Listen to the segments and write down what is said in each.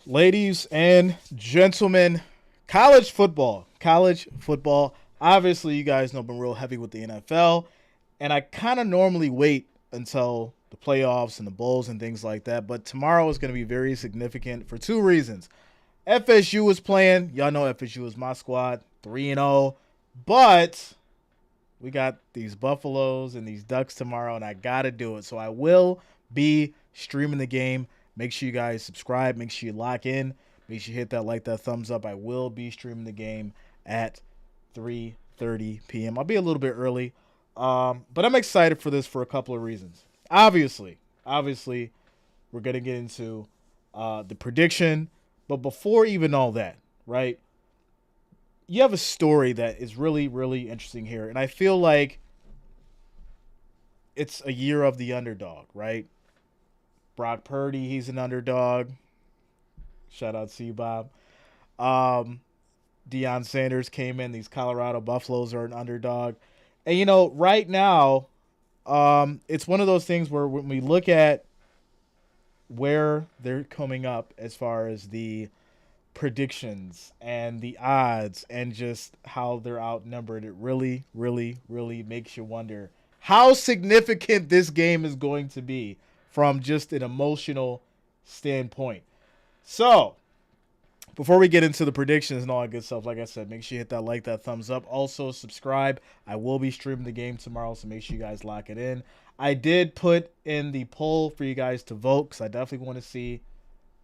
Ladies and gentlemen, college football. College football. Obviously, you guys know I've been real heavy with the NFL, and I kind of normally wait until the playoffs and the bowls and things like that. But tomorrow is going to be very significant for two reasons. FSU is playing. Y'all know FSU is my squad, 3-0. But we got these Buffaloes and these Ducks tomorrow, and I got to do it. So I will be streaming the game. Make sure you guys subscribe. Make sure you lock in. Make sure you hit that thumbs up. I will be streaming the game at 3:30 p.m. I'll be a little bit early, but I'm excited for this for a couple of reasons. Obviously, we're going to get into the prediction. But before even all that, right, you have a story that is really, really interesting here. And I feel like it's a year of the underdog, right? Brock Purdy, he's an underdog. Shout out to you, Bob. Deion Sanders came in. These Colorado Buffaloes are an underdog. And, right now, it's one of those things where when we look at where they're coming up as far as the predictions and the odds and just how they're outnumbered, it really, really, really makes you wonder how significant this game is going to be from just an emotional standpoint. So, before we get into the predictions and all that good stuff, like I said, make sure you hit that thumbs up. Also, subscribe. I will be streaming the game tomorrow, so make sure you guys lock it in. I did put in the poll for you guys to vote because I definitely want to see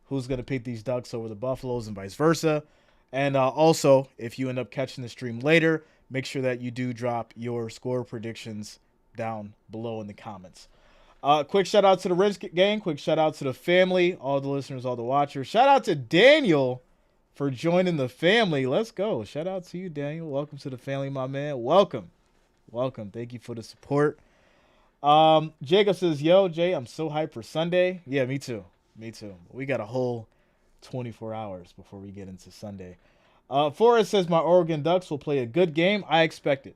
who's going to pick these Ducks over the Buffaloes and vice versa. And also, if you end up catching the stream later, make sure that you do drop your score predictions down below in the comments. Quick shout out to the Rich Gang. Quick shout out to the family, all the listeners, all the watchers. Shout out to Daniel for joining the family. Let's go. Shout out to you, Daniel. Welcome to the family, my man. Welcome. Thank you for the support. Jacob says, yo, Jay, I'm so hyped for Sunday. Yeah, me too. We got a whole 24 hours before we get into Sunday. Forrest says, my Oregon Ducks will play a good game. I expect it.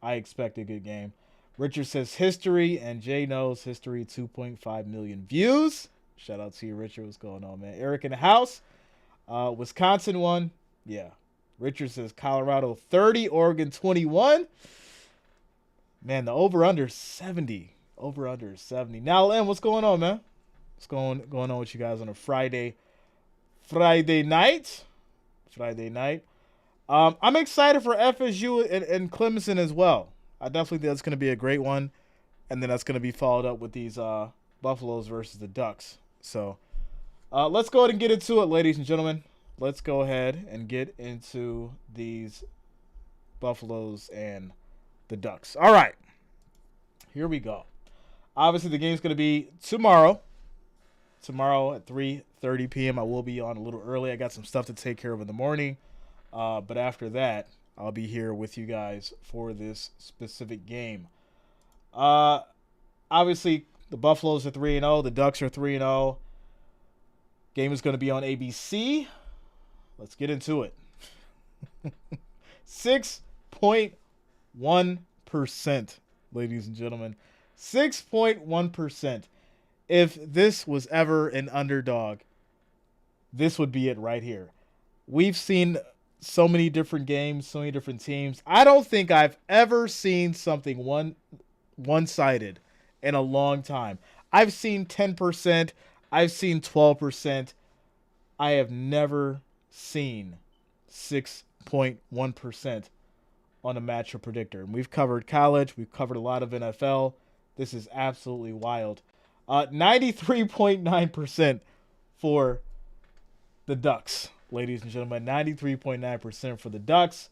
I expect a good game. Richard says history, and Jay knows history, 2.5 million views. Shout out to you, Richard. What's going on, man? Eric in the house. Wisconsin won. Yeah. Richard says Colorado 30, Oregon 21. Man, the over-under 70. Over-under 70. Now, Len, what's going on, man? What's going on with you guys on a Friday night? I'm excited for FSU and Clemson as well. I definitely think that's going to be a great one. And then that's going to be followed up with these Buffaloes versus the Ducks. So let's go ahead and get into it, ladies and gentlemen. Let's go ahead and get into these Buffaloes and the Ducks. All right. Here we go. Obviously, the game's going to be tomorrow. Tomorrow at 3:30 p.m. I will be on a little early. I got some stuff to take care of in the morning. But after that, I'll be here with you guys for this specific game. Obviously, the Buffaloes are 3-0. The Ducks are 3-0. Game is going to be on ABC. Let's get into it. 6.1%, ladies and gentlemen. 6.1%. If this was ever an underdog, this would be it right here. We've seen so many different games, so many different teams. I don't think I've ever seen something one-sided in a long time. I've seen 10%. I've seen 12%. I have never seen 6.1% on a matchup predictor. And we've covered college. We've covered a lot of NFL. This is absolutely wild. 93.9% for the Ducks, ladies and gentlemen. 93.9% for the Ducks.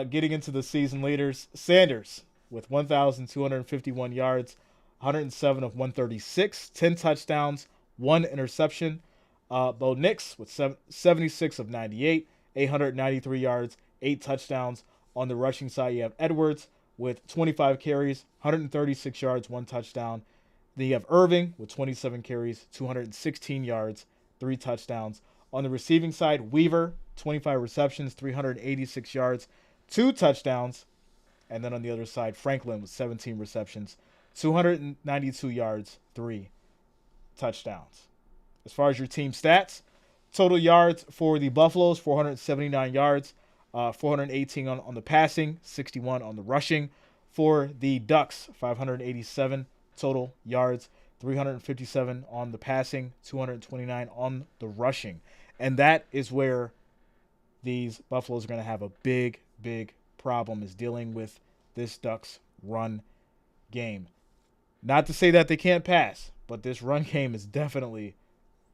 Getting into the season leaders, Sanders with 1,251 yards, 107 of 136, 10 touchdowns, 1 interception. Bo Nix with 76 of 98, 893 yards, 8 touchdowns. On the rushing side, you have Edwards with 25 carries, 136 yards, 1 touchdown. Then you have Irving with 27 carries, 216 yards, 3 touchdowns. On the receiving side, Weaver, 25 receptions, 386 yards, 2 touchdowns. And then on the other side, Franklin with 17 receptions, 292 yards, 3 touchdowns. As far as your team stats, Total yards for the Buffaloes, 479 yards, 418 on the passing, 61 on the rushing. For the Ducks, 587 total yards, 357 on the passing, 229 on the rushing. And that is where these Buffaloes are going to have a big, big problem, is dealing with this Ducks run game. Not to say that they can't pass, but this run game is definitely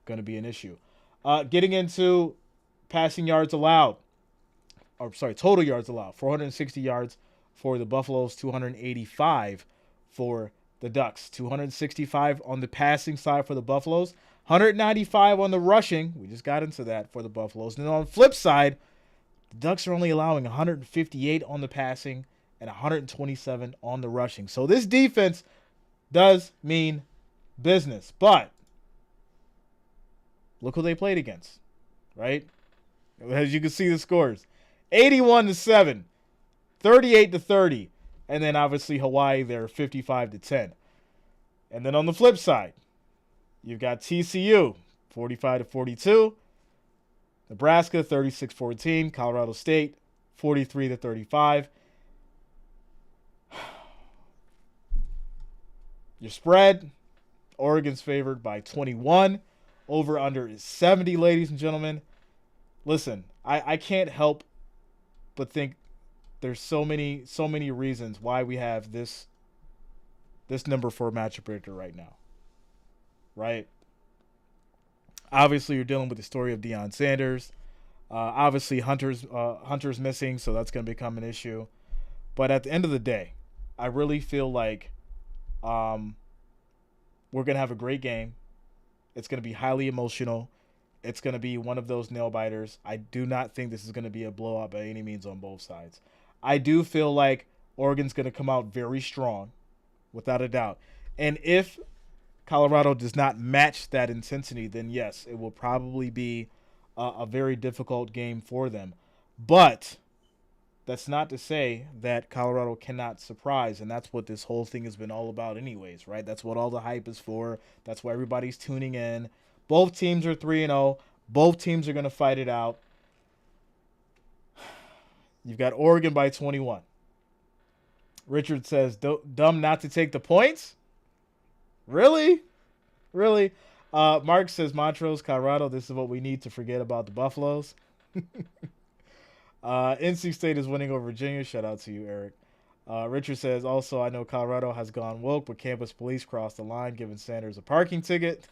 going to be an issue. Getting into passing yards allowed, total yards allowed, 460 yards for the Buffaloes, 285 for the Ducks. 265 on the passing side for the Buffaloes, 195 on the rushing. We just got into that for the Buffaloes. And on the flip side, the Ducks are only allowing 158 on the passing and 127 on the rushing. So this defense does mean business. But look who they played against, right? As you can see the scores. 81-7, 38-30, and then obviously Hawaii, they're 55-10. And then on the flip side, you've got TCU, 45-42, Nebraska, 36-14, Colorado State, 43-35. Your spread, Oregon's favored by 21. Over under is 70, ladies and gentlemen. Listen, I can't help but think there's so many reasons why we have this number 4 matchup predictor right now. Right? Obviously, you're dealing with the story of Deion Sanders. Obviously, Hunter's missing, so that's going to become an issue. But at the end of the day, I really feel like we're going to have a great game. It's going to be highly emotional. It's going to be one of those nail biters. I do not think this is going to be a blowout by any means on both sides. I do feel like Oregon's going to come out very strong, without a doubt. And if Colorado does not match that intensity, then yes, it will probably be a very difficult game for them. But that's not to say that Colorado cannot surprise, and that's what this whole thing has been all about anyways, right? That's what all the hype is for. That's why everybody's tuning in. Both teams are 3-0. Both teams are going to fight it out. You've got Oregon by 21. Richard says, dumb not to take the points? Really? Really? Mark says, Montrose, Colorado, this is what we need to forget about the Buffaloes. NC State is winning over Virginia. Shout out to you, Eric. Richard says, also, I know Colorado has gone woke, but campus police crossed the line, giving Sanders a parking ticket.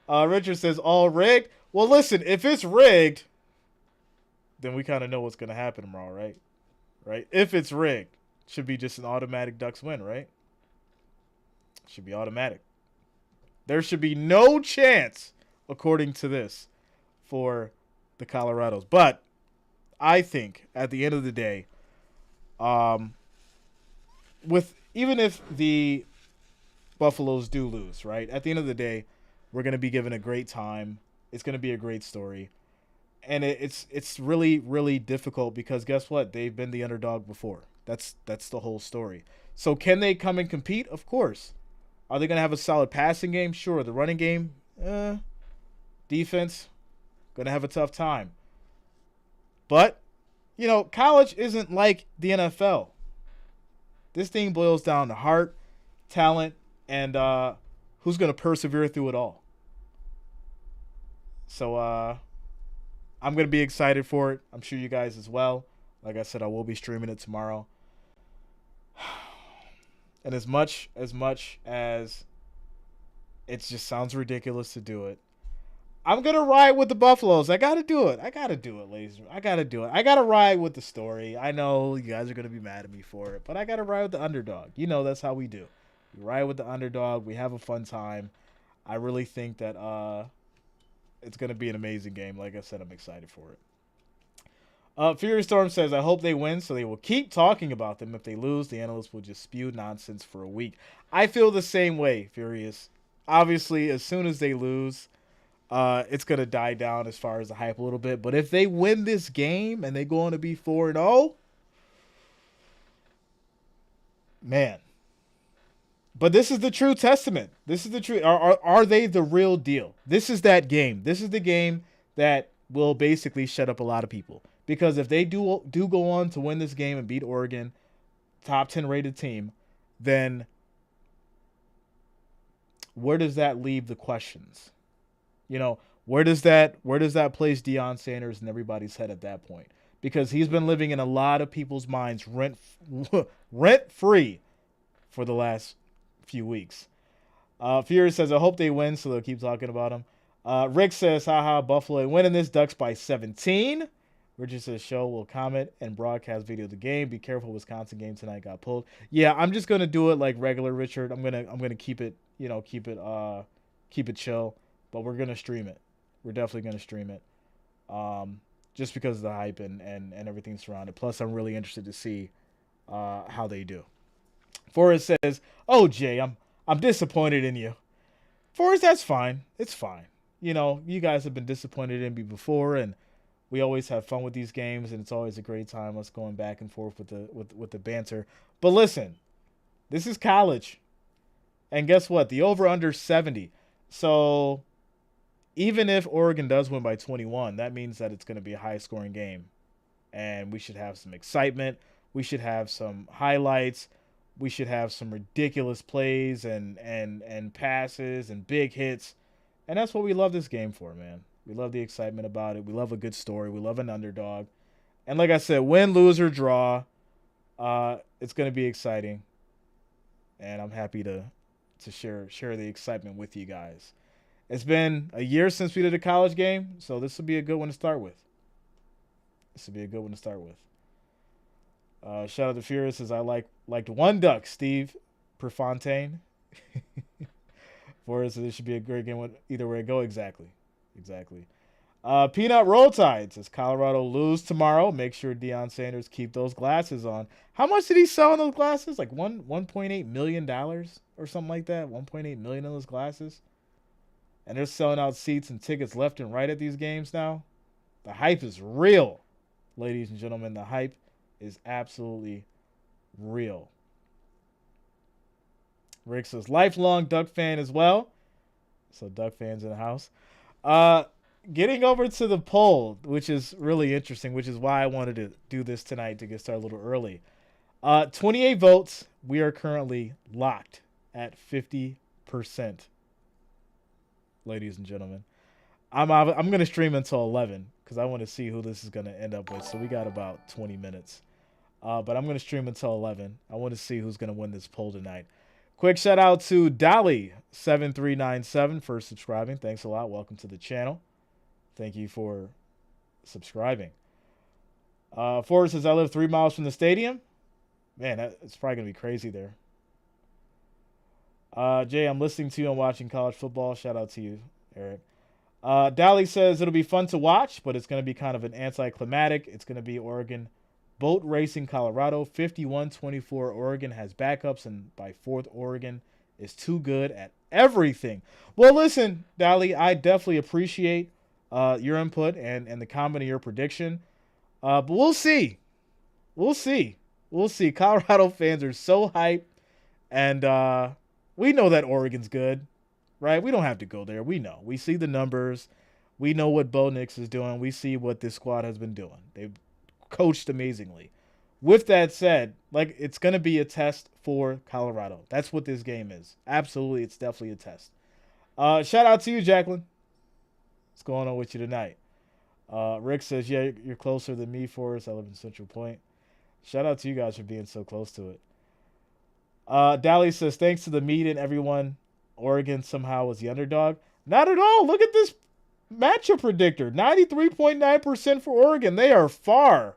Richard says, all rigged. Well, listen, if it's rigged, then we kind of know what's going to happen tomorrow, right? Right? If it's rigged, should be just an automatic Ducks win, right? Should be automatic. There should be no chance, according to this, for the Colorados. But I think at the end of the day, even if the Buffaloes do lose, right? At the end of the day, we're going to be given a great time. It's going to be a great story. And it's really, really difficult because guess what? They've been the underdog before. That's the whole story. So can they come and compete? Of course. Are they going to have a solid passing game? Sure. The running game, defense, going to have a tough time. But, college isn't like the NFL. This thing boils down to heart, talent, and who's going to persevere through it all. So I'm going to be excited for it. I'm sure you guys as well. Like I said, I will be streaming it tomorrow. And as much as it just sounds ridiculous to do it, I'm going to ride with the Buffaloes. I got to do it. Ladies. I got to do it. I got to ride with the story. I know you guys are going to be mad at me for it, but I got to ride with the underdog. That's how we do. We ride with the underdog. We have a fun time. I really think that it's going to be an amazing game. Like I said, I'm excited for it. Fury Storm says, I hope they win so they will keep talking about them. If they lose, the analysts will just spew nonsense for a week. I feel the same way, Furious. Obviously, as soon as they lose, it's going to die down as far as the hype a little bit. But if they win this game and they go on to be 4-0, man, But this is the true testament. This is the true. Are they the real deal? This is that game. This is the game that will basically shut up a lot of people. Because if they do go on to win this game and beat Oregon, top 10 rated team, then where does that leave the questions? You know, where does that place Deion Sanders and everybody's head at that point? Because he's been living in a lot of people's minds rent free for the last few weeks. Fury says, I hope they win, so they'll keep talking about him. Rick says, haha, Buffalo ain't winning this. Ducks by 17. Richard says, show will comment and broadcast video of the game. Be careful, Wisconsin game tonight got pulled. Yeah, I'm just gonna do it like regular Richard. I'm gonna keep it, keep it chill. But we're gonna stream it. We're definitely gonna stream it. Just because of the hype and everything surrounded. Plus, I'm really interested to see how they do. Forrest says, "Oh Jay, I'm disappointed in you." Forrest, that's fine. It's fine. You guys have been disappointed in me before, and we always have fun with these games, and it's always a great time us going back and forth with the banter. But listen, this is college, and guess what? The over under 70. So even if Oregon does win by 21, that means that it's going to be a high scoring game, and we should have some excitement. We should have some highlights. We should have some ridiculous plays and passes and big hits. And that's what we love this game for, man. We love the excitement about it. We love a good story. We love an underdog. And like I said, win, lose, or draw, it's going to be exciting. And I'm happy to share the excitement with you guys. It's been a year since we did a college game, so this will be a good one to start with. Shout out to Furious says, I liked one duck, Steve Prefontaine. For us, this should be a great game either way it go. Exactly. Peanut Roll Tide says, Colorado lose tomorrow. Make sure Deion Sanders keep those glasses on. How much did he sell in those glasses? Like $1.8 million or something like that? $1.8 million in those glasses? And they're selling out seats and tickets left and right at these games now. The hype is real, ladies and gentlemen. The hype is absolutely real. Rick says, lifelong Duck fan as well. So Duck fans in the house. Getting over to the poll, which is really interesting, which is why I wanted to do this tonight to get started a little early. 28 votes. We are currently locked at 50%. Ladies and gentlemen. I'm going to stream until 11 because I want to see who this is going to end up with. So we got about 20 minutes. But I'm going to stream until 11. I want to see who's going to win this poll tonight. Quick shout out to Dolly7397 for subscribing. Thanks a lot. Welcome to the channel. Thank you for subscribing. Forrest says, I live 3 miles from the stadium. Man, it's probably going to be crazy there. Jay, I'm listening to you and watching college football. Shout out to you, Eric. Dolly says, it'll be fun to watch, but it's going to be kind of an anticlimactic. It's going to be Oregon boat racing Colorado. 51-24 Oregon has backups, and by fourth, Oregon is too good at everything. Well, listen, Dolly, I definitely appreciate your input and the comment of your prediction. But we'll see. Colorado fans are so hyped, and we know that Oregon's good, right? We don't have to go there. We know. We see the numbers. We know what Bo Nix is doing. We see what this squad has been doing. They've coached amazingly. With that said, it's going to be a test for Colorado. That's what this game is. Absolutely, it's definitely a test. Shout out to you, Jacqueline. What's going on with you tonight? Rick says, yeah, you're closer than me, Forrest. I live in Central Point. Shout out to you guys for being so close to it. Dally says, thanks to the meet and everyone, Oregon somehow was the underdog. Not at all. Look at this matchup predictor. 93.9% for Oregon. They are far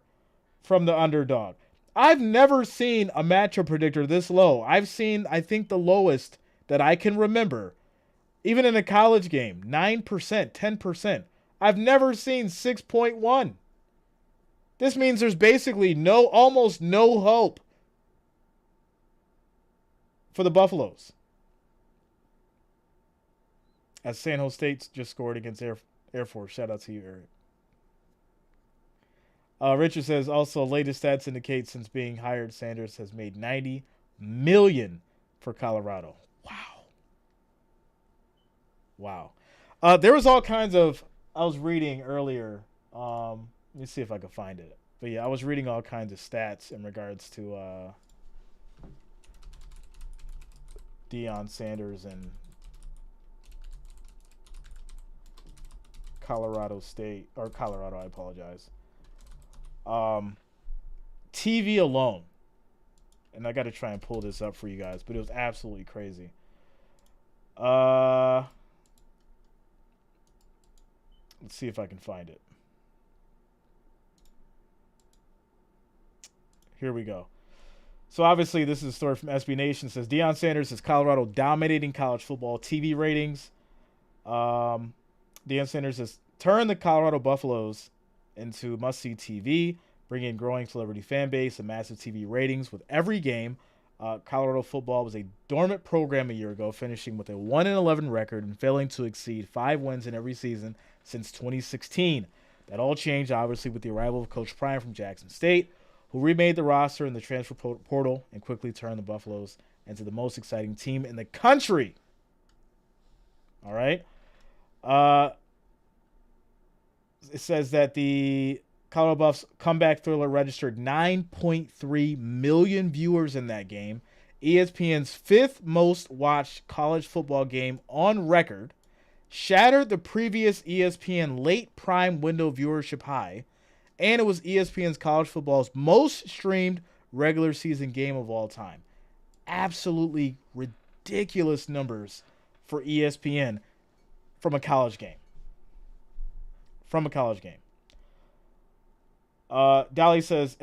from the underdog. I've never seen a matchup predictor this low. I've seen, I think, the lowest that I can remember, even in a college game, 9%, 10%. I've never seen 6.1. This means there's basically almost no hope for the Buffaloes, as San Jose State just scored against Air Force. Shout out to you, Eric. Richard says, also, latest stats indicate since being hired, Sanders has made $90 million for Colorado. Wow. There was all kinds of. I was reading earlier. Let me see if I can find it. But yeah, I was reading all kinds of stats in regards to Deion Sanders and Colorado State or Colorado. I apologize. TV alone, and I got to try and pull this up for you guys, but it was absolutely crazy. Let's see if I can find it. Here we go. So obviously this is a story from SB Nation. It says Deion Sanders is Colorado dominating college football TV ratings. Deion Sanders has turned the Colorado Buffaloes into must-see TV, bringing in growing celebrity fan base and massive TV ratings with every game. Colorado football was a dormant program a year ago, finishing with a 1-11 record and failing to exceed 5 wins in every season since 2016. That all changed, obviously, with the arrival of Coach Prime from Jackson State, who remade the roster in the transfer portal and quickly turned the Buffaloes into the most exciting team in the country. All right. It says that the Colorado Buffs comeback thriller registered 9.3 million viewers in that game, ESPN's 5th most watched college football game on record, shattered the previous ESPN late prime window viewership high, and it was ESPN's college football's most streamed regular season game of all time. Absolutely ridiculous numbers for ESPN from a college game. Dolly says,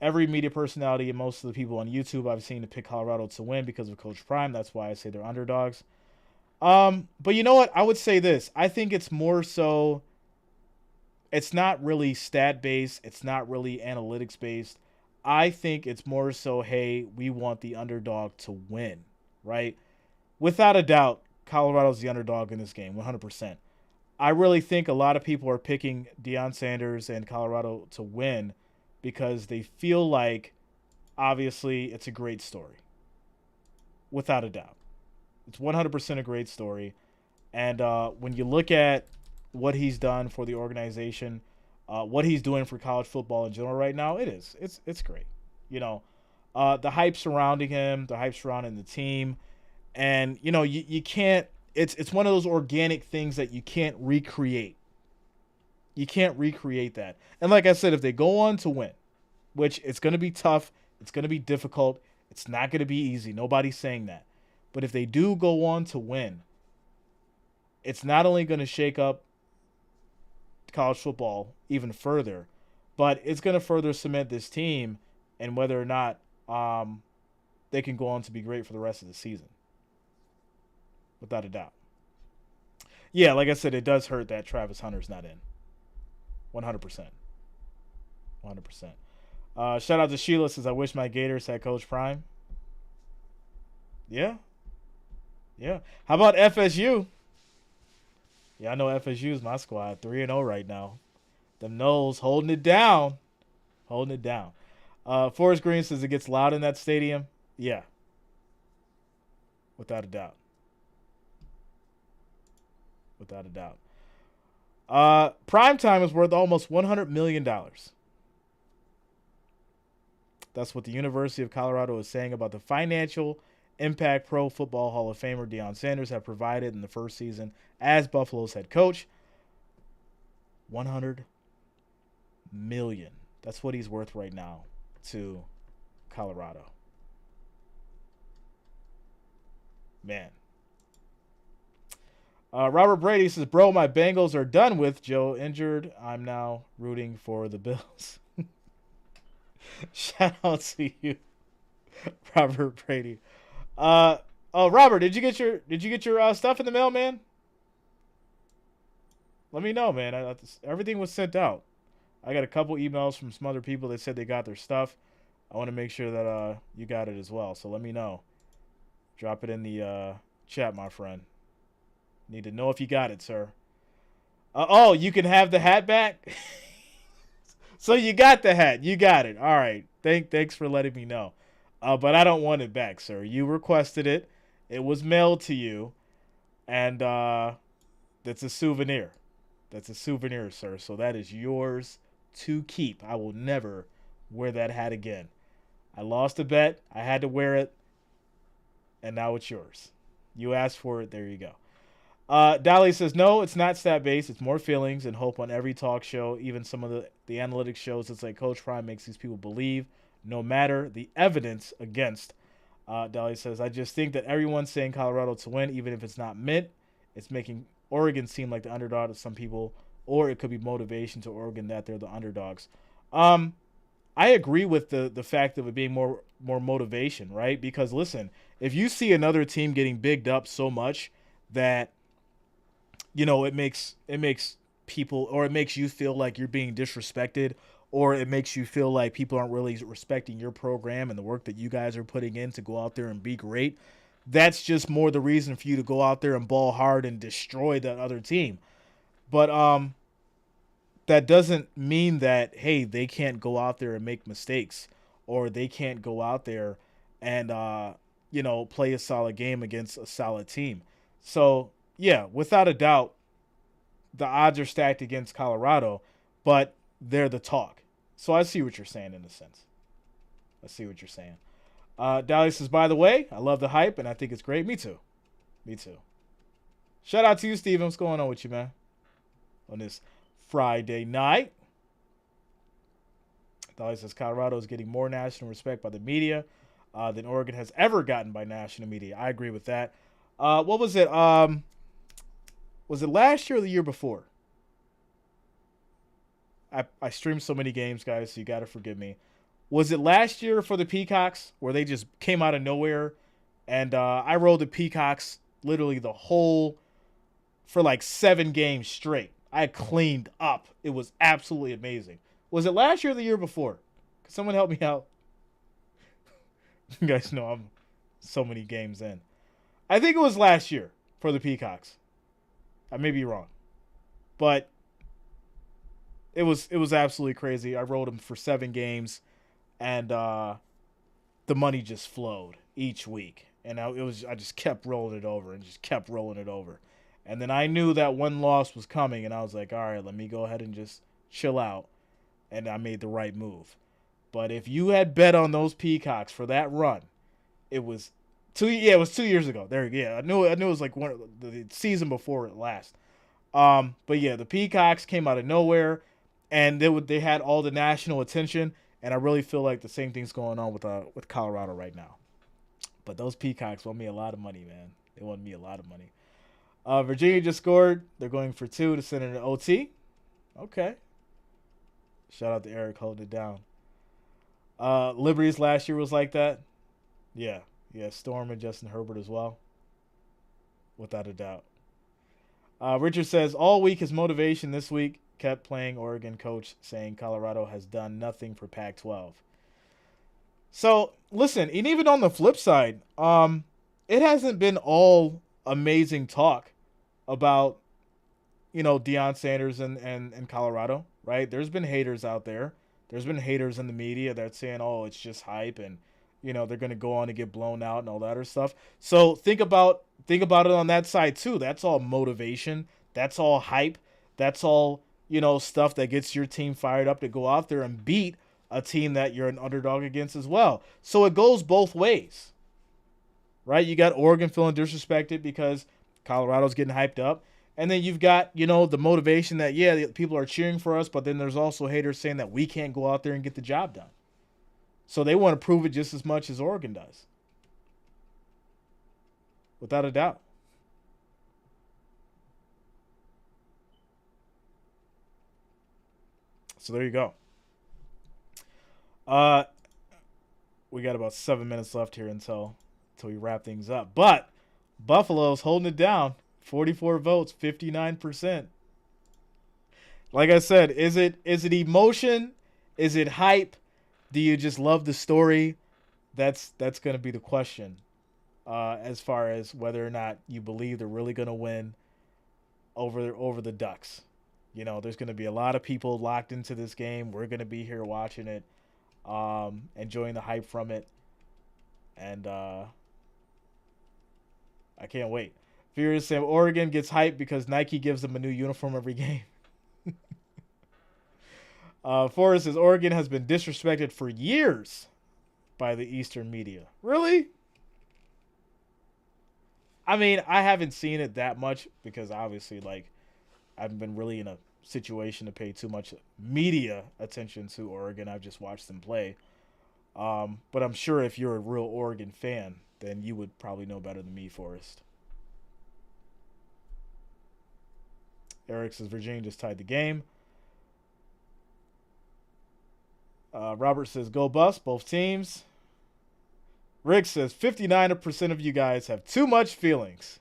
every media personality and most of the people on YouTube I've seen to pick Colorado to win because of Coach Prime. That's why I say they're underdogs. But you know what? I would say this. I think it's more so, it's not really stat-based. It's not really analytics-based. I think it's more so, hey, we want the underdog to win, right? Without a doubt, Colorado's the underdog in this game, 100%. I really think a lot of people are picking Deion Sanders and Colorado to win because they feel like, obviously, it's a great story. Without a doubt. It's 100% a great story. And when you look at what he's done for the organization, what he's doing for college football in general right now, it's great. You know, the hype surrounding him, the hype surrounding the team, and, you know, you can't, it's one of those organic things that you can't recreate. You can't recreate that. And like I said, if they go on to win, which it's going to be tough, it's going to be difficult, it's not going to be easy. Nobody's saying that. But if they do go on to win, it's not only going to shake up college football even further, but it's going to further cement this team and whether or not they can go on to be great for the rest of the season. Without a doubt. Yeah, like I said, it does hurt that Travis Hunter's not in. 100%. 100%. Shout out to Sheila, says, I wish my Gators had Coach Prime. Yeah. How about FSU? Yeah, I know FSU is my squad. 3-0 right now. Them Noles holding it down. Forrest Green says it gets loud in that stadium. Yeah. Without a doubt. Primetime is worth almost $100 million. That's what the University of Colorado is saying about the financial impact Pro Football Hall of Famer Deion Sanders have provided in the first season as Buffalo's head coach. $100 million. That's what he's worth right now to Colorado. Man. Robert Brady says, bro, my Bengals are done with Joe injured. I'm now rooting for the Bills. Shout out to you, Robert Brady. Robert, did you get your stuff in the mail, man? Let me know, man. Everything was sent out. I got a couple emails from some other people that said they got their stuff. I want to make sure that you got it as well. So let me know. Drop it in the chat, my friend. Need to know if you got it, sir. You can have the hat back? So you got the hat. You got it. All right. Thanks for letting me know. But I don't want it back, sir. You requested it. It was mailed to you, and that's a souvenir. That's a souvenir, sir. So that is yours to keep. I will never wear that hat again. I lost a bet. I had to wear it, and now it's yours. You asked for it. There you go. Dolly says, no, it's not stat based. It's more feelings and hope on every talk show. Even some of the analytics shows, it's like Coach Prime makes these people believe no matter the evidence against. Dolly says, I just think that everyone's saying Colorado to win, even if it's not mint. It's making Oregon seem like the underdog to some people, or it could be motivation to Oregon that they're the underdogs. I agree with the fact of it being more motivation, right? Because listen, if you see another team getting bigged up so much that it makes people, or it makes you feel like you're being disrespected, or it makes you feel like people aren't really respecting your program and the work that you guys are putting in to go out there and be great. That's just more the reason for you to go out there and ball hard and destroy that other team. But that doesn't mean that, hey, they can't go out there and make mistakes, or they can't go out there and play a solid game against a solid team. So yeah, without a doubt, the odds are stacked against Colorado, but they're the talk. So I see what you're saying in a sense. I see what you're saying. Dahlia says, by the way, I love the hype and I think it's great. Me too. Me too. Shout out to you, Steven. What's going on with you, man? On this Friday night. Dahlia says, Colorado is getting more national respect by the media than Oregon has ever gotten by national media. I agree with that. What was it? Was it last year or the year before? I streamed so many games, guys, so you got to forgive me. Was it last year for the Peacocks where they just came out of nowhere? And I rode the Peacocks literally for like 7 games straight. I cleaned up. It was absolutely amazing. Was it last year or the year before? Could someone help me out? You guys know I'm so many games in. I think it was last year for the Peacocks. I may be wrong. But it was absolutely crazy. I rode them for 7 games, and the money just flowed each week. And I just kept rolling it over and just kept rolling it over. And then I knew that one loss was coming, and I was like, all right, let me go ahead and just chill out. And I made the right move. But if you had bet on those Peacocks for that run, it was 2 years ago. I knew it was like the season before it last. But yeah, the Peacocks came out of nowhere, and they had all the national attention, and I really feel like the same thing's going on with Colorado right now. But those Peacocks won me a lot of money, man. They won me a lot of money. Virginia just scored. They're going for 2 to send it an OT. Okay. Shout out to Eric holding it down. Liberty's last year was like that. Yeah. Storm and Justin Herbert as well. Without a doubt. Richard says, all week his motivation this week kept playing Oregon coach, saying Colorado has done nothing for Pac-12. So, listen, and even on the flip side, it hasn't been all amazing talk about, Deion Sanders and Colorado, right? There's been haters out there. There's been haters in the media that's saying, oh, it's just hype, and, they're going to go on and get blown out and all that other stuff. So think about it on that side too. That's all motivation. That's all hype. That's all, stuff that gets your team fired up to go out there and beat a team that you're an underdog against as well. So it goes both ways, right? You got Oregon feeling disrespected because Colorado's getting hyped up. And then you've got, the motivation that, yeah, people are cheering for us, but then there's also haters saying that we can't go out there and get the job done. So they want to prove it just as much as Oregon does. Without a doubt. So there you go. We got about 7 minutes left here until we wrap things up. But Buffalo's holding it down. 44 votes, 59%. Like I said, is it emotion? Is it hype? Do you just love the story? That's going to be the question. As far as whether or not you believe they're really going to win over the Ducks. There's going to be a lot of people locked into this game. We're going to be here watching it, enjoying the hype from it. And I can't wait. Furious said Oregon gets hyped because Nike gives them a new uniform every game. Forrest says Oregon has been disrespected for years by the Eastern media. Really? I mean, I haven't seen it that much because obviously, like, I haven't been really in a situation to pay too much media attention to Oregon. I've just watched them play. But I'm sure if you're a real Oregon fan, then you would probably know better than me, Forrest. Eric says Virginia just tied the game. Robert says go bust, both teams. Rick says 59% of you guys have too much feelings.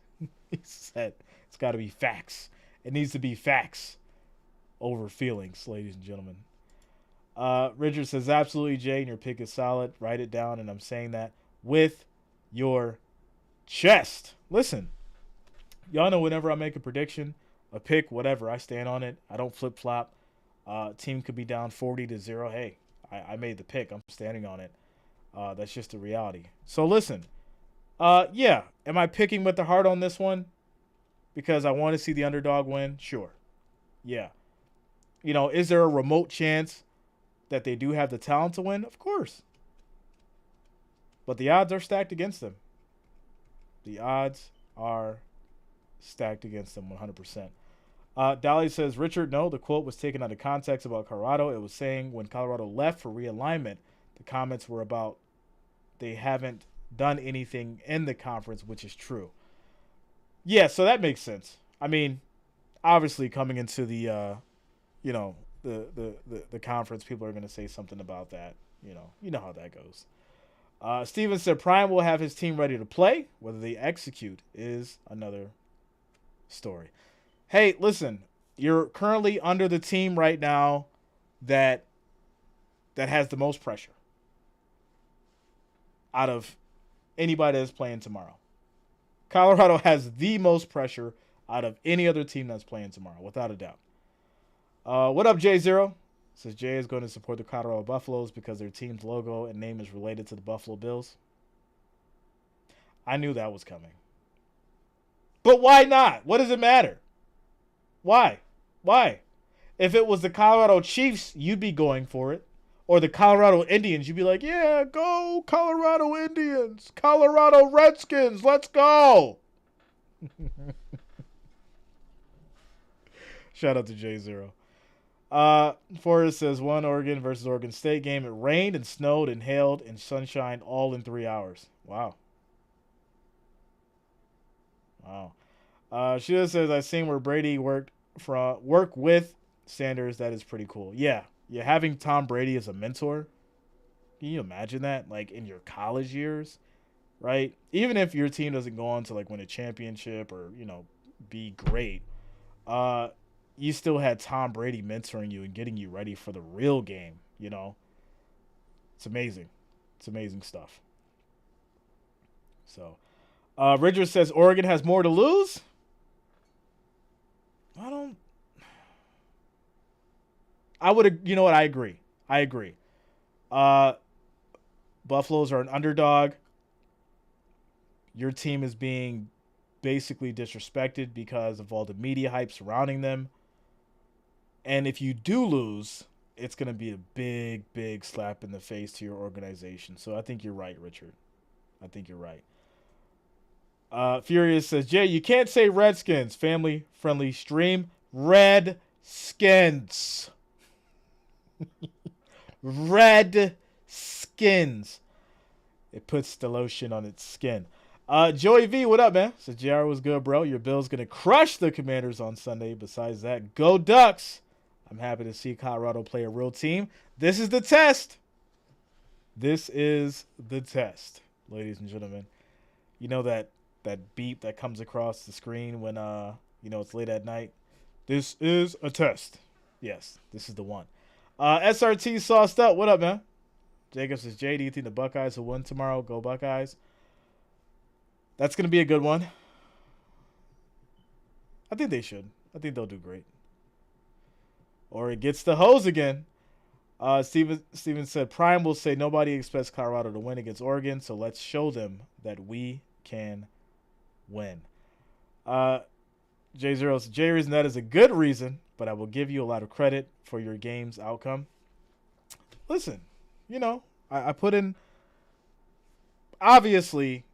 He said it's got to be facts. It needs to be facts over feelings, ladies and gentlemen. Richard says absolutely, Jay, and your pick is solid. Write it down, and I'm saying that with your chest. Listen, y'all know whenever I make a prediction, a pick, whatever, I stand on it. I don't flip flop. Team could be down 40-0. Hey, I made the pick. I'm standing on it. That's just the reality. So listen, yeah, am I picking with the heart on this one? Because I want to see the underdog win? Sure. Yeah. You know, is there a remote chance that they do have the talent to win? Of course. But the odds are stacked against them. The odds are stacked against them 100%. Dolly says, Richard, no, the quote was taken out of context about Colorado. It was saying when Colorado left for realignment, the comments were about they haven't done anything in the conference, which is true. Yeah, so that makes sense. I mean, obviously coming into the, the conference, people are going to say something about that. You know how that goes. Steven said Prime will have his team ready to play. Whether they execute is another story. Hey, listen, you're currently under the team right now that has the most pressure out of anybody that's playing tomorrow. Colorado has the most pressure out of any other team that's playing tomorrow, without a doubt. What up, J0? Says Jay is going to support the Colorado Buffaloes because their team's logo and name is related to the Buffalo Bills. I knew that was coming. But why not? What does it matter? Why? If it was the Colorado Chiefs, you'd be going for it. Or the Colorado Indians, you'd be like, yeah, go Colorado Indians. Colorado Redskins, let's go. Shout out to J0. Forrest says one Oregon versus Oregon State game. It rained and snowed and hailed and sunshine all in 3 hours. Wow. Shedeur says I seen where Brady work with Sanders. That is pretty cool. Yeah, having Tom Brady as a mentor. Can you imagine that? Like in your college years, right? Even if your team doesn't go on to like win a championship or be great, you still had Tom Brady mentoring you and getting you ready for the real game. It's amazing. It's amazing stuff. So, Richard says Oregon has more to lose. I would, you know what? I agree. Buffaloes are an underdog. Your team is being basically disrespected because of all the media hype surrounding them. And if you do lose, it's going to be a big, big slap in the face to your organization. So I think you're right, Richard. I think you're right. Furious says, Jay, you can't say Redskins. Family-friendly stream. Redskins. Red skins. It puts the lotion on its skin. Joey V, what up, man? So JR was good, bro. Your Bills gonna crush the Commanders on Sunday. Besides that, go Ducks. I'm happy to see Colorado play a real team. This is the test. This is the test, ladies and gentlemen. You know that beep that comes across the screen when it's late at night? This is a test. Yes, this is the one. SRT sauced up. What up, man? Jacob says, Jay, do you think the Buckeyes will win tomorrow? Go Buckeyes. That's going to be a good one. I think they should. I think they'll do great. Or it gets the hose again. Steven said, Prime will say nobody expects Colorado to win against Oregon, so let's show them that we can win. J0 says, J reason that is a good reason, but I will give you a lot of credit for your game's outcome. Listen, I put in, obviously,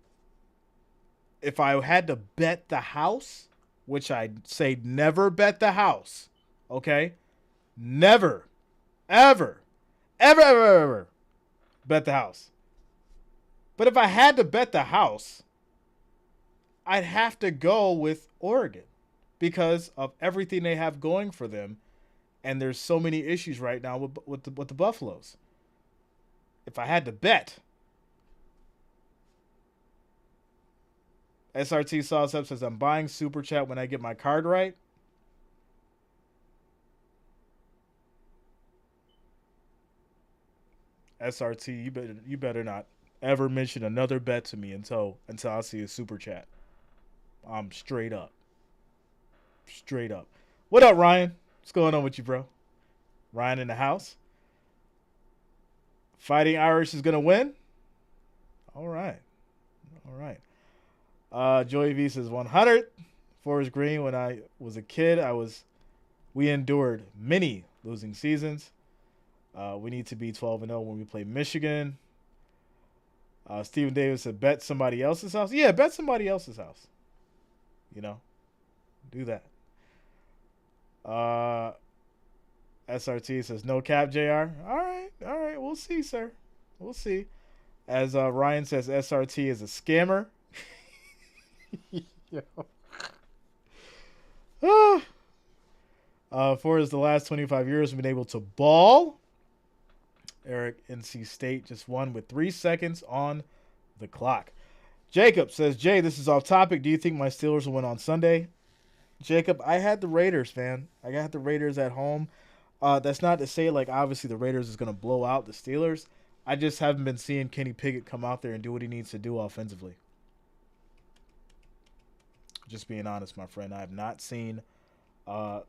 if I had to bet the house, which I'd say never bet the house, okay? Never, ever, ever, ever, ever bet the house. But if I had to bet the house, I'd have to go with Oregon because of everything they have going for them, and there's so many issues right now with the Buffaloes. If I had to bet, SRT Sauce Up says, I'm buying Super Chat when I get my card right. SRT, you better not ever mention another bet to me until I see a Super Chat. I'm straight up. Straight up. What up, Ryan? What's going on with you, bro? Ryan in the house. Fighting Irish is going to win? All right. All right. Joey V says 100. Forest Green, when I was a kid, we endured many losing seasons. We need to be 12-0 when we play Michigan. Stephen Davis said, bet somebody else's house. Yeah, bet somebody else's house. Do that. SRT says, no cap, JR. All right. We'll see, sir. We'll see. As Ryan says, SRT is a scammer. For the last 25 years, we've been able to ball. Eric, NC State just won with 3 seconds on the clock. Jacob says, Jay, this is off topic. Do you think my Steelers will win on Sunday? Jacob, I had the Raiders, man. I got the Raiders at home. That's not to say, obviously the Raiders is going to blow out the Steelers. I just haven't been seeing Kenny Pickett come out there and do what he needs to do offensively. Just being honest, my friend. I have not seen the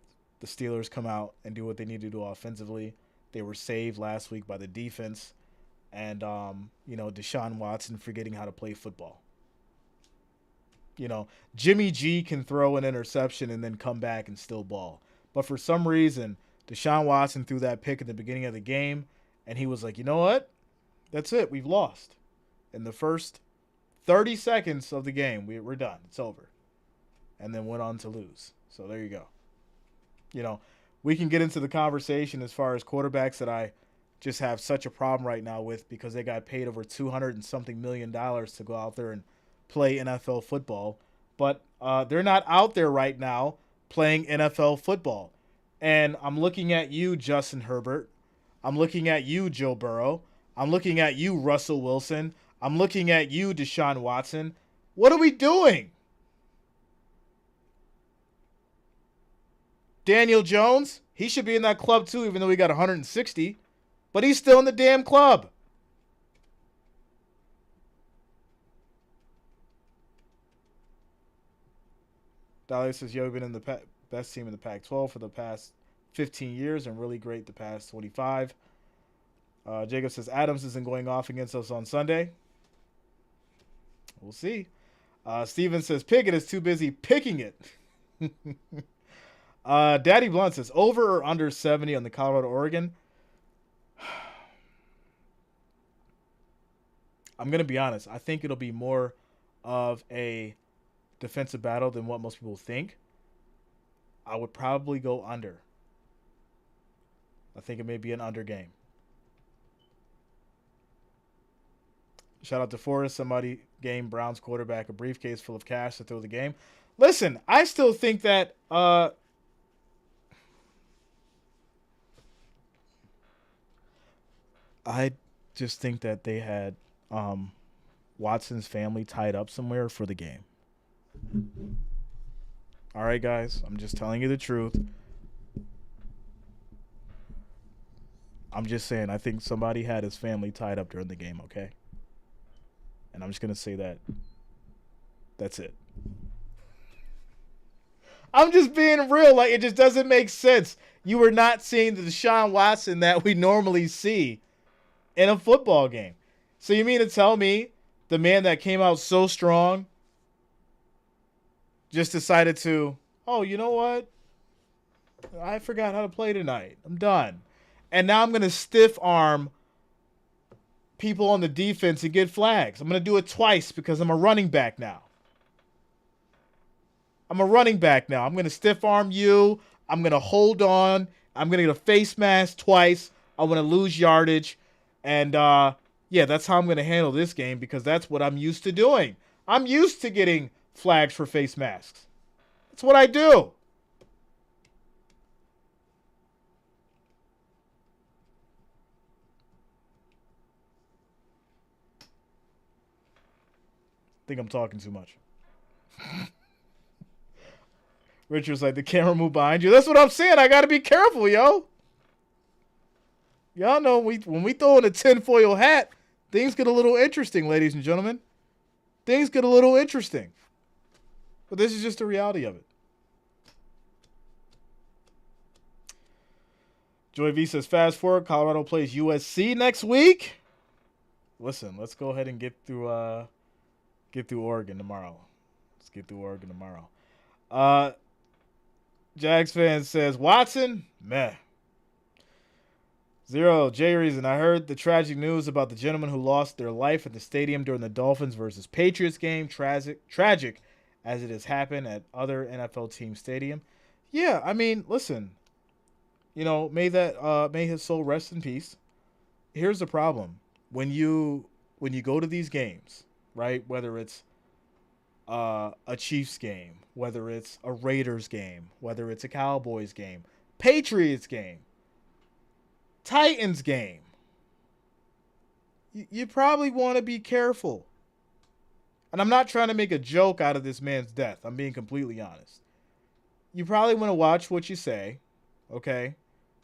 Steelers come out and do what they need to do offensively. They were saved last week by the defense and, Deshaun Watson forgetting how to play football. Jimmy G can throw an interception and then come back and still ball. But for some reason, Deshaun Watson threw that pick at the beginning of the game, and he was like, you know what? That's it. We've lost. In the first 30 seconds of the game, we're done. It's over. And then went on to lose. So there you go. We can get into the conversation as far as quarterbacks that I just have such a problem right now with because they got paid over $200 and something million to go out there and play NFL football. But they're not out there right now playing NFL football. And I'm looking at you, Justin Herbert. I'm looking at you, Joe Burrow. I'm looking at you, Russell Wilson. I'm looking at you, Deshaun Watson. What are we doing? Daniel Jones, he should be in that club too, even though he got 160. But he's still in the damn club. Dahlia says, yo, we've been in the best team in the Pac-12 for the past 15 years and really great the past 25. Jacob says, Adams isn't going off against us on Sunday. We'll see. Steven says, Pickett is too busy picking it. Daddy Blunt says, over or under 70 on the Colorado-Oregon? I'm going to be honest. I think it'll be more of a defensive battle than what most people think. I would probably go under. I think it may be an under game. Shout out to Forrest. Somebody gave Browns quarterback a briefcase full of cash to throw the game. Listen, I still think that I just think that they had Watson's family tied up somewhere for the game. All right, guys. I'm just telling you the truth. I'm just saying, I think somebody had his family tied up during the game, okay? And I'm just going to say that. That's it. I'm just being real. It just doesn't make sense. You are not seeing the Deshaun Watson that we normally see in a football game. So you mean to tell me the man that came out so strong just decided to, oh, you know what? I forgot how to play tonight. I'm done. And now I'm going to stiff arm people on the defense and get flags. I'm going to do it twice because I'm a running back now. I'm a running back now. I'm going to stiff arm you. I'm going to hold on. I'm going to get a face mask twice. I'm going to lose yardage. And, yeah, that's how I'm going to handle this game because that's what I'm used to doing. I'm used to getting flags for face masks. That's what I do. I think I'm talking too much. Richard's like, the camera moved behind you. That's what I'm saying. I got to be careful, yo. Y'all know when we throw in a tinfoil hat, things get a little interesting, ladies and gentlemen. Things get a little interesting. But this is just the reality of it. Joy V says, fast forward, Colorado plays USC next week. Listen, let's go ahead and get through Oregon tomorrow. Let's get through Oregon tomorrow. Jags fan says, Watson, meh. Zero, J Reason. I heard the tragic news about the gentleman who lost their life at the stadium during the Dolphins versus Patriots game. Tragic as it has happened at other NFL team stadium. Yeah, I mean, listen. You know, may his soul rest in peace. Here's the problem. When you go to these games, right, whether it's a Chiefs game, whether it's a Raiders game, whether it's a Cowboys game, Patriots game, Titans game, you probably want to be careful. And I'm not trying to make a joke out of this man's death. I'm being completely honest. You probably want to watch what you say, okay,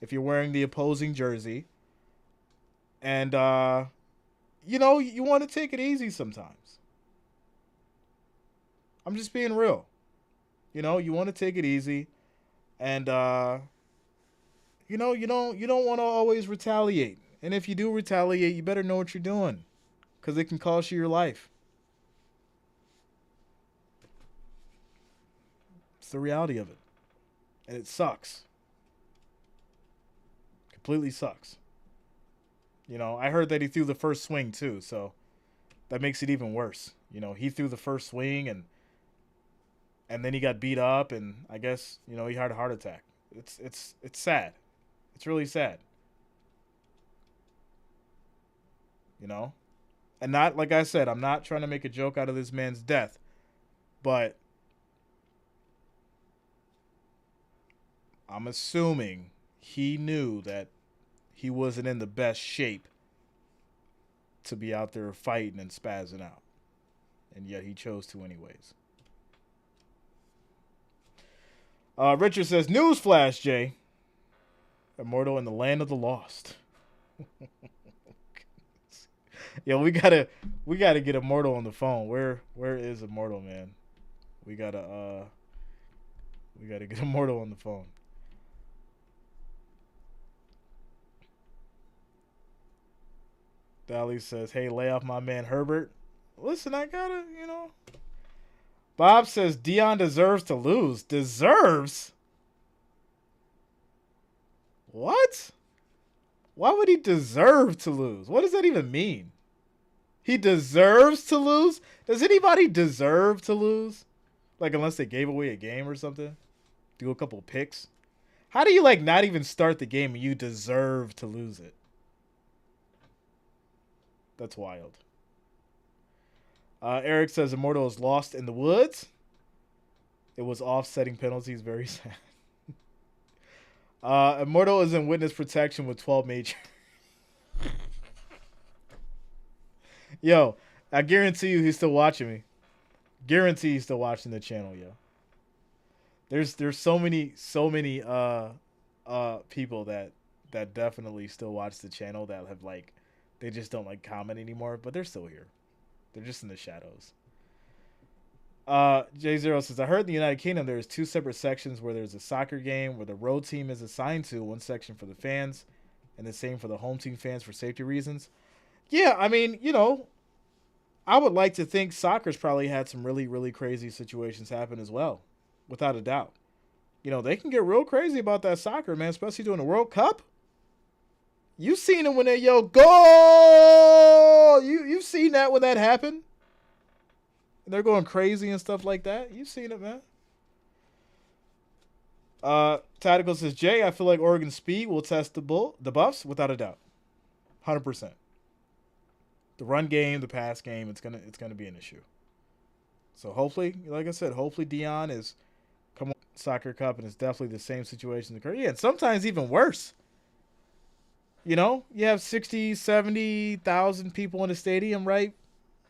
if you're wearing the opposing jersey. And, you know, you want to take it easy sometimes. I'm just being real. You know, you want to take it easy. And, you know, you don't want to always retaliate. And if you do retaliate, you better know what you're doing. Because it can cost you your life. It's the reality of it. And it sucks. Completely sucks. You know, I heard that he threw the first swing too, so that makes it even worse. You know, he threw the first swing and then he got beat up and I guess, you know, he had a heart attack. It's sad. It's really sad. You know? And not, like I said, I'm not trying to make a joke out of this man's death, but I'm assuming he knew that he wasn't in the best shape to be out there fighting and spazzing out. And yet he chose to anyways. Richard says, newsflash, Jay. Immortal in the land of the lost. Yo, we gotta get Immortal on the phone. Where is Immortal, man? We gotta get Immortal on the phone. Dolly says, hey, lay off my man Herbert. Listen, I gotta, you know. Bob says Dion deserves to lose. Deserves? What? Why would he deserve to lose? What does that even mean? He deserves to lose? Does anybody deserve to lose? Like, unless they gave away a game or something? Do a couple picks? How do you, like, not even start the game and you deserve to lose it? That's wild. Eric says Immortal is lost in the woods. It was offsetting penalties. Very sad. Immortal is in witness protection with 12 major. Yo, I guarantee you he's still watching me. Guarantee he's still watching the channel, yo. There's so many people that definitely still watch the channel that have like they just don't like comment anymore, but they're still here. They're just in the shadows. J0 says, I heard in the United Kingdom there's two separate sections where there's a soccer game where the road team is assigned to one section for the fans and the same for the home team fans for safety reasons. Yeah, I mean, you know, I would like to think soccer's probably had some really, really crazy situations happen as well, without a doubt. You know, they can get real crazy about that soccer, man, especially during the World Cup. You seen them when they yell goal. You've seen that when that happened. And they're going crazy and stuff like that. You've seen it, man. Tactical says, Jay, I feel like Oregon's speed will test the buffs without a doubt. 100%. The run game, the pass game, it's gonna be an issue. So hopefully, like I said, hopefully Dion is come on soccer cup and it's definitely the same situation occur. Yeah, and sometimes even worse. You know, you have 60, 70,000 people in the stadium, right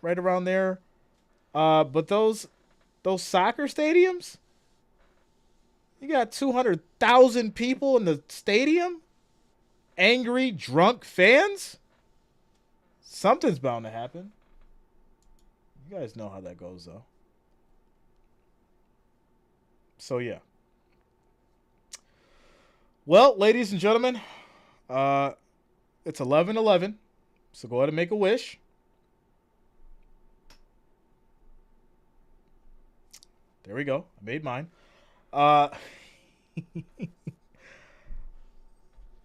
around there. But those soccer stadiums, you got 200,000 people in the stadium, angry, drunk fans. Something's bound to happen. You guys know how that goes, though. So, yeah. Well, ladies and gentlemen, it's 11:11, so go ahead and make a wish. There we go. I made mine.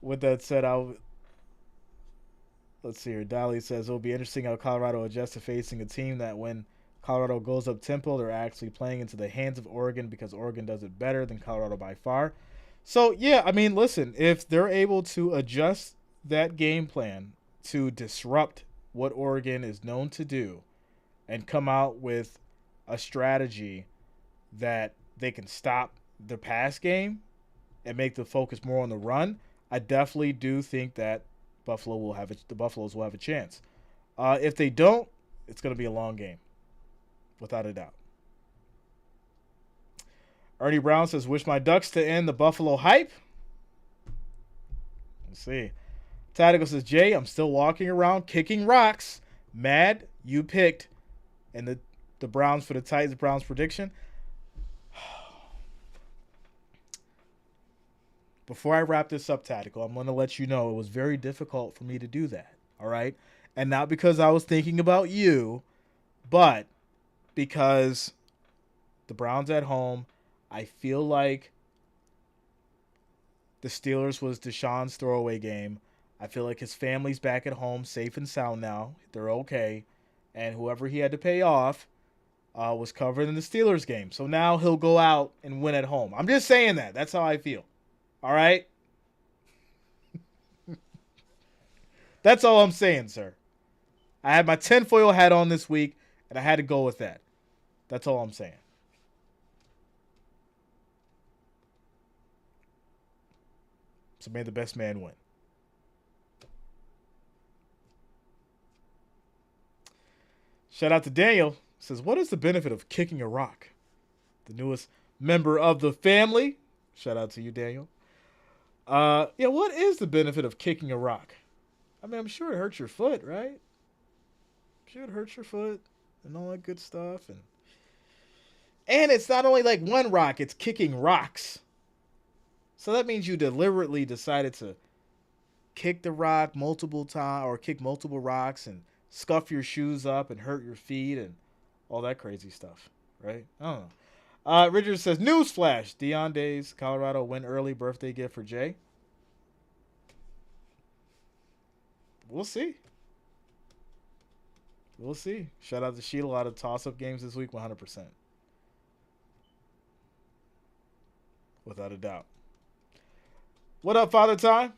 With that said, let's see here. Dolly says it'll be interesting how Colorado adjusts to facing a team that when Colorado goes up tempo, they're actually playing into the hands of Oregon because Oregon does it better than Colorado by far. So, yeah, I mean, listen, if they're able to adjust that game plan to disrupt what Oregon is known to do and come out with a strategy that they can stop the pass game and make the focus more on the run, I definitely do think that the Buffaloes will have a chance. If they don't, it's going to be a long game, without a doubt. Ernie Brown says, wish my Ducks to end the Buffalo hype. Let's see. Tactical says, Jay, I'm still walking around kicking rocks. Mad you picked and the Browns for the Titans Browns prediction. Before I wrap this up, Tactical, I'm going to let you know it was very difficult for me to do that. All right? And not because I was thinking about you, but because the Browns at home, I feel like the Steelers was Deshaun's throwaway game. I feel like his family's back at home, safe and sound now. They're okay. And whoever he had to pay off was covered in the Steelers game. So now he'll go out and win at home. I'm just saying that. That's how I feel. All right? That's all I'm saying, sir. I had my tinfoil hat on this week, and I had to go with that. That's all I'm saying. So may the best man win. Shout out to Daniel. Says, what is the benefit of kicking a rock? The newest member of the family. Shout out to you, Daniel. Yeah, what is the benefit of kicking a rock? I mean, I'm sure it hurts your foot, right? I'm sure it hurts your foot and all that good stuff. And it's not only like one rock, it's kicking rocks. So that means you deliberately decided to kick the rock multiple times or kick multiple rocks and scuff your shoes up and hurt your feet and all that crazy stuff, right? I don't know. Richard says, newsflash, Deion Days, Colorado win early, birthday gift for Jay. We'll see. We'll see. Shout out to Sheila. A lot of toss-up games this week, 100%. Without a doubt. What up, Father Time?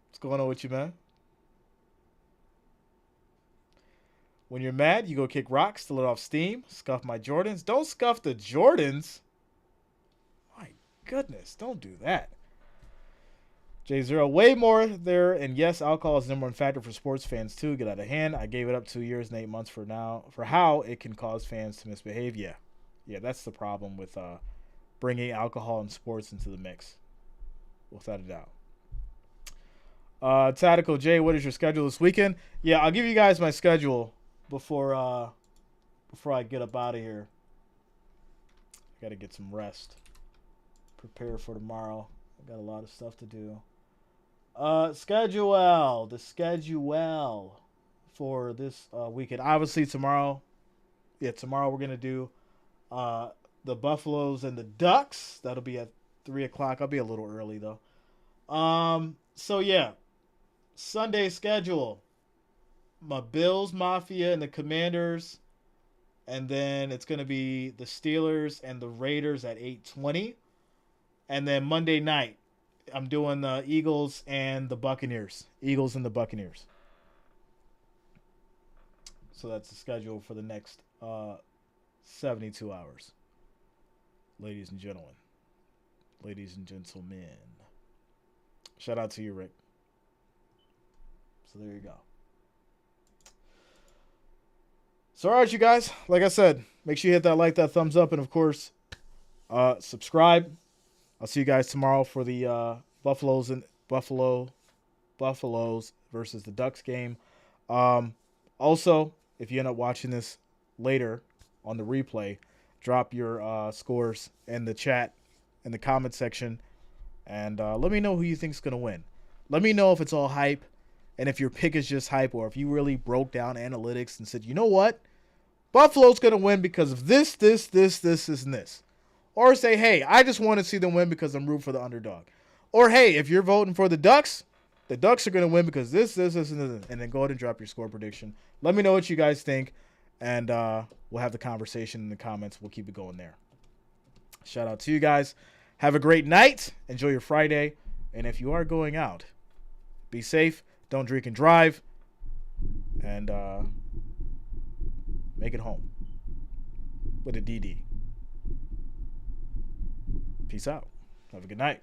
What's going on with you, man? When you're mad, you go kick rocks to let off steam. Scuff my Jordans. Don't scuff the Jordans. My goodness, don't do that. J0, way more there. And yes, alcohol is the number one factor for sports fans too. Get out of hand. I gave it up 2 years and 8 months for how it can cause fans to misbehave. Yeah, that's the problem with bringing alcohol and sports into the mix. Without a doubt. Tactical Jay, what is your schedule this weekend? Yeah, I'll give you guys my schedule before I get up out of here. I got to get some rest. Prepare for tomorrow. I got a lot of stuff to do. The schedule for this weekend. Obviously, tomorrow we're going to do the Buffaloes and the Ducks. That'll be at 3 o'clock. I'll be a little early, though. So, yeah. Sunday schedule. My Bills Mafia and the Commanders. And then it's going to be the Steelers and the Raiders at 8:20. And then Monday night, I'm doing the Eagles and the Buccaneers. Eagles and the Buccaneers. So that's the schedule for the next 72 hours. Ladies and gentlemen. Ladies and gentlemen. Shout out to you, Rick. So there you go. So all right, you guys. Like I said, make sure you hit that like, that thumbs up, and of course, subscribe. I'll see you guys tomorrow for the Buffaloes versus the Ducks game. Also, if you end up watching this later on the replay, drop your scores in the chat, in the comment section, and let me know who you think is going to win. Let me know if it's all hype, and if your pick is just hype, or if you really broke down analytics and said, you know what? Buffalo's going to win because of this, and this. Or say, hey, I just want to see them win because I'm rooting for the underdog. Or, hey, if you're voting for the Ducks are going to win because this, and this. And then go ahead and drop your score prediction. Let me know what you guys think, and we'll have the conversation in the comments. We'll keep it going there. Shout out to you guys. Have a great night. Enjoy your Friday. And if you are going out, be safe. Don't drink and drive. And make it home with a DD. Peace out. Have a good night.